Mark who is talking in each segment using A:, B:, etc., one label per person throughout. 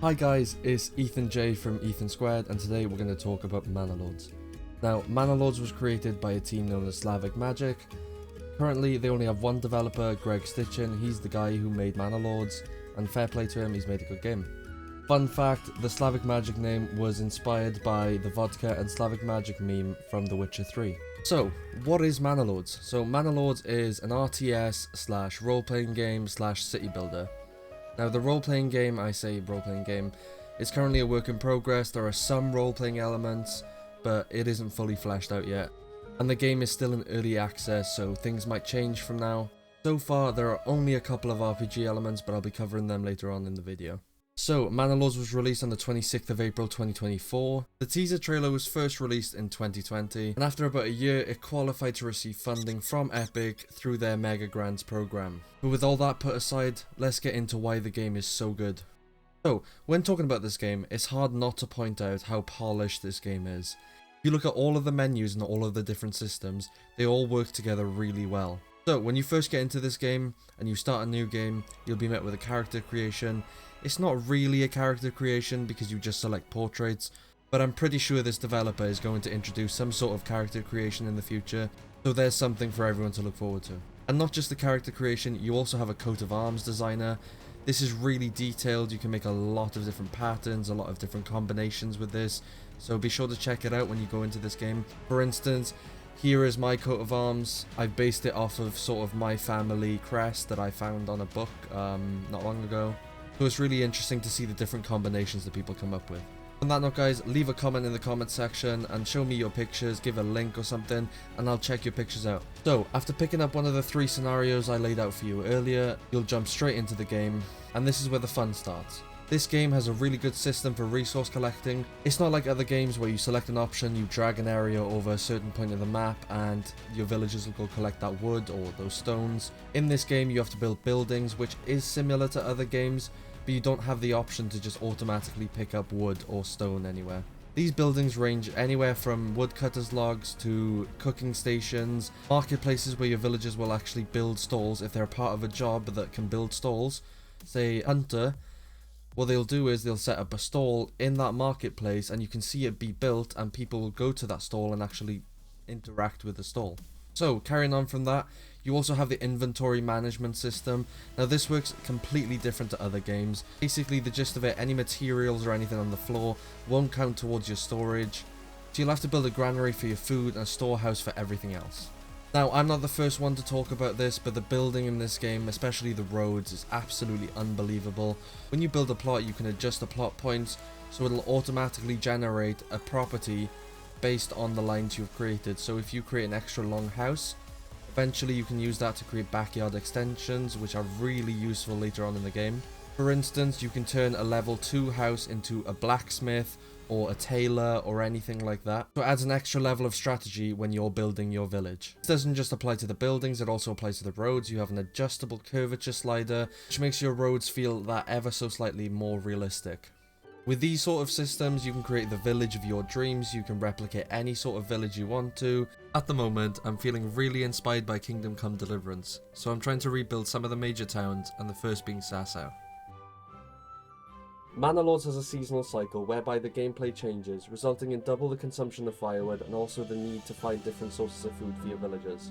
A: Hi guys, it's Ethan J from EthanSquared, and today we're going to talk about Manor Lords. Now, Manor Lords was created by a team known as Slavic Magic. Currently, they only have one developer, Greg Stitchin. He's the guy who made Manor Lords, and fair play to him, he's made a good game. Fun fact, the Slavic Magic name was inspired by the vodka and Slavic Magic meme from The Witcher 3. So, what is Manor Lords? So, Manor Lords is an RTS slash role-playing game slash city builder. Now, the role-playing game, I say role-playing game, is currently a work in progress. There are some role-playing elements, but it isn't fully fleshed out yet. And the game is still in early access, so things might change from now. So far, there are only a couple of RPG elements, but I'll be covering them later on in the video. So, Manor Lords was released on the 26th of April 2024. The teaser trailer was first released in 2020, and after about a year, it qualified to receive funding from Epic through their Mega Grants program. But with all that put aside, let's get into why the game is so good. So, when talking about this game, it's hard not to point out how polished this game is. If you look at all of the menus and all of the different systems, they all work together really well. So, when you first get into this game, and you start a new game, you'll be met with a character creation. It's not really a character creation because you just select portraits, but I'm pretty sure this developer is going to introduce some sort of character creation in the future, so there's something for everyone to look forward to. And not just the character creation, you also have a coat of arms designer. This is really detailed, you can make a lot of different patterns, a lot of different combinations with this, so be sure to check it out when you go into this game. For instance, here is my coat of arms. I've based it off of sort of my family crest that I found on a book not long ago. So it's really interesting to see the different combinations that people come up with. On that note guys, leave a comment in the comment section and show me your pictures, give a link or something, and I'll check your pictures out. So, after picking up one of the 3 scenarios I laid out for you earlier, you'll jump straight into the game, and this is where the fun starts. This game has a really good system for resource collecting. It's not like other games where you select an option, you drag an area over a certain point of the map, and your villagers will go collect that wood or those stones. In this game you have to build buildings, which is similar to other games, but you don't have the option to just automatically pick up wood or stone anywhere. These buildings range anywhere from woodcutters logs to cooking stations, marketplaces where your villagers will actually build stalls if they're part of a job that can build stalls. Say hunter, what they'll do is they'll set up a stall in that marketplace and you can see it be built and people will go to that stall and actually interact with the stall. So, carrying on from that, you also have the inventory management system. Now this works completely different to other games. Basically the gist of it, any materials or anything on the floor won't count towards your storage. So you'll have to build a granary for your food and a storehouse for everything else. Now I'm not the first one to talk about this, but the building in this game, especially the roads, is absolutely unbelievable. When you build a plot you can adjust the plot points, so it'll automatically generate a property based on the lines you've created. So if you create an extra long house, eventually you can use that to create backyard extensions, which are really useful later on in the game. For instance, you can turn a level 2 house into a blacksmith or a tailor or anything like that. So it adds an extra level of strategy when you're building your village. This doesn't just apply to the buildings, it also applies to the roads. You have an adjustable curvature slider, which makes your roads feel that ever so slightly more realistic. With these sort of systems, you can create the village of your dreams, you can replicate any sort of village you want to. At the moment, I'm feeling really inspired by Kingdom Come Deliverance, so I'm trying to rebuild some of the major towns, and the first being Sasau. Manor Lords has a seasonal cycle whereby the gameplay changes, resulting in double the consumption of firewood and also the need to find different sources of food for your villagers.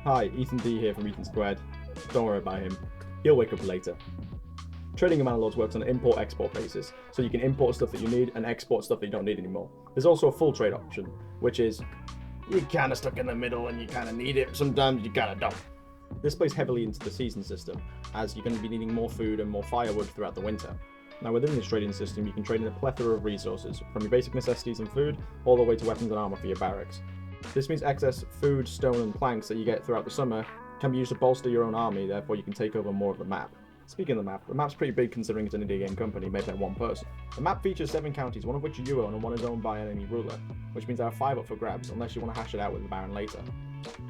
B: Hi, Ethan D here from EthanSquared. Don't worry about him, he'll wake up later. Trading in Manor Lords works on an import-export basis, so you can import stuff that you need and export stuff that you don't need anymore. There's also a full trade option, which is you're kind of stuck in the middle and you kind of need it, sometimes you kind of don't. This plays heavily into the season system, as you're going to be needing more food and more firewood throughout the winter. Now within this trading system you can trade in a plethora of resources, from your basic necessities and food, all the way to weapons and armor for your barracks. This means excess food, stone and planks that you get throughout the summer can be used to bolster your own army, therefore you can take over more of the map. Speaking of the map's pretty big considering it's an indie game company made by one person. The map features 7 counties, one of which you own and one is owned by an enemy ruler, which means there are 5 up for grabs unless you want to hash it out with the Baron later.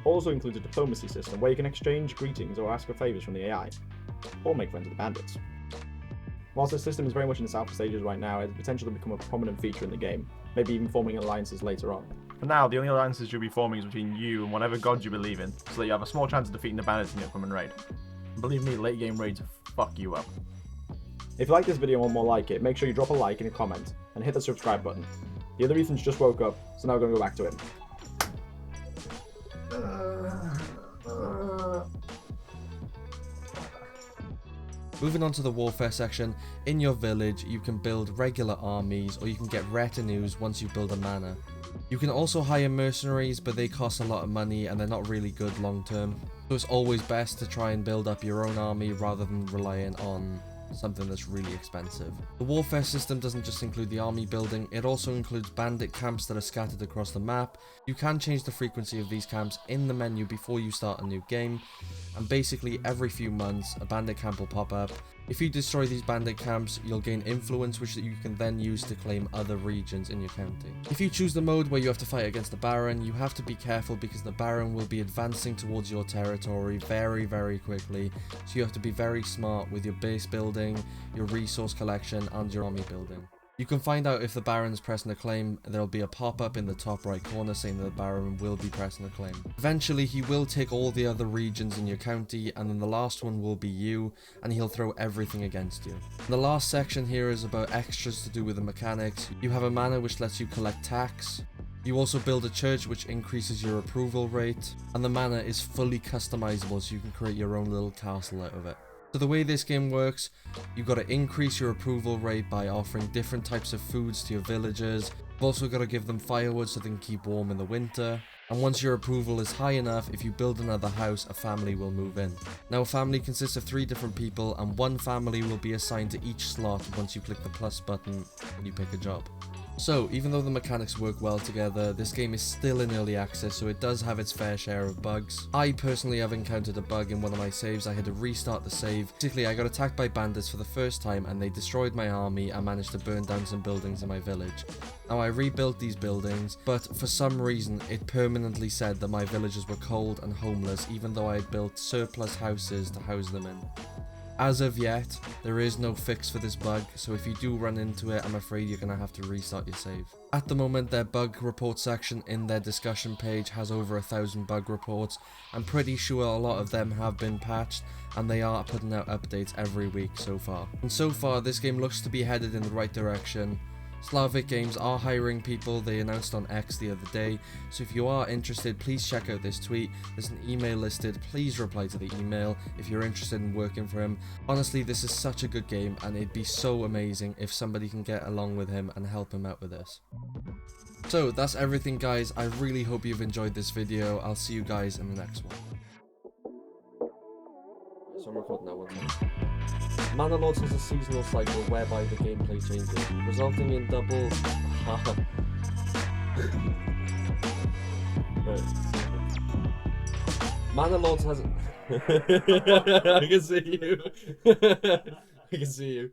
B: Also includes a diplomacy system where you can exchange greetings or ask for favours from the AI, or make friends with the bandits. Whilst this system is very much in its alpha stages right now, it has the potential to become a prominent feature in the game, maybe even forming alliances later on.
C: For now, the only alliances you'll be forming is between you and whatever god you believe in, so that you have a small chance of defeating the bandits in the upcoming raid. And believe me, late game raids fuck you up.
B: If you like this video and want more like it, make sure you drop a like and a comment, and hit the subscribe button. The other Ethan's just woke up, so now we're going to go back to him.
A: Moving on to the warfare section, in your village you can build regular armies or you can get retinues once you build a manor. You can also hire mercenaries, but they cost a lot of money and they're not really good long term. So it's always best to try and build up your own army rather than relying on something that's really expensive. The warfare system doesn't just include the army building, it also includes bandit camps that are scattered across the map. You can change the frequency of these camps in the menu before you start a new game, and basically every few months a bandit camp will pop up. If you destroy these bandit camps, you'll gain influence which you can then use to claim other regions in your county. If you choose the mode where you have to fight against the Baron, you have to be careful because the Baron will be advancing towards your territory very quickly, so you have to be very smart with your base building, your resource collection and your army building. You can find out if the Baron's pressing a claim. There'll be a pop-up in the top right corner saying that the Baron will be pressing a claim. Eventually he will take all the other regions in your county, and then the last one will be you, and he'll throw everything against you. The last section here is about extras to do with the mechanics. You have a manor which lets you collect tax. You also build a church which increases your approval rate, and the manor is fully customizable so you can create your own little castle out of it. So the way this game works, you've got to increase your approval rate by offering different types of foods to your villagers. You've also got to give them firewood so they can keep warm in the winter. And once your approval is high enough, if you build another house, a family will move in. Now a family consists of 3 different people, and one family will be assigned to each slot once you click the plus button and you pick a job. So, even though the mechanics work well together, this game is still in early access, so it does have its fair share of bugs. I personally have encountered a bug in one of my saves. I had to restart the save. Basically, I got attacked by bandits for the first time and they destroyed my army and managed to burn down some buildings in my village. Now, I rebuilt these buildings, but for some reason, it permanently said that my villagers were cold and homeless, even though I had built surplus houses to house them in. As of yet, there is no fix for this bug, so if you do run into it, I'm afraid you're going to have to restart your save. At the moment, their bug report section in their discussion page has over 1,000 bug reports. I'm pretty sure a lot of them have been patched, and they are putting out updates every week so far. And so far, this game looks to be headed in the right direction. Slavic Games are hiring people, they announced on X the other day, so if you are interested, please check out this tweet. There's an email listed, please reply to the email if you're interested in working for him. Honestly, this is such a good game and it'd be so amazing if somebody can get along with him and help him out with this. So that's everything guys, I really hope you've enjoyed this video. I'll see you guys in the next one. So I'm recording that one. Manor Lords has a seasonal cycle whereby the gameplay changes, resulting in double... Manor Lords has... I can see you. I can see you.